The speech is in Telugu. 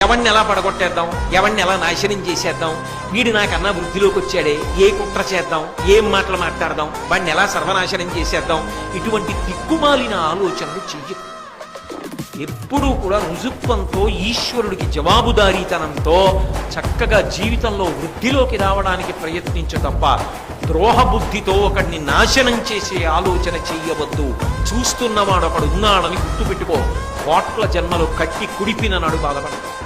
ఎవడిని ఎలా పడగొట్టేద్దాం, ఎవడిని ఎలా నాశనం చేసేద్దాం, వీడు నాకన్నా వృద్ధిలోకి వచ్చాడే, ఏ కుట్ర చేద్దాం, ఏం మాటలు మాట్లాడదాం, వాడిని ఎలా సర్వనాశనం చేసేద్దాం, ఇటువంటి దిక్కుమాలిన ఆలోచనలు చెయ్యి. ఎప్పుడూ కూడా రుజుత్వంతో, ఈశ్వరుడికి జవాబుదారీతనంతో చక్కగా జీవితంలో వృద్ధిలోకి రావడానికి ప్రయత్నించు తప్ప ద్రోహ బుద్ధితో ఒకడిని నాశనం చేసే ఆలోచన చెయ్యవద్దు. చూస్తున్నవాడు ఒకడు ఉన్నాడని గుర్తుపెట్టుకో. కోట్ల జన్మలు కట్టి కుడిపిన నాడు బాధపడతాడు.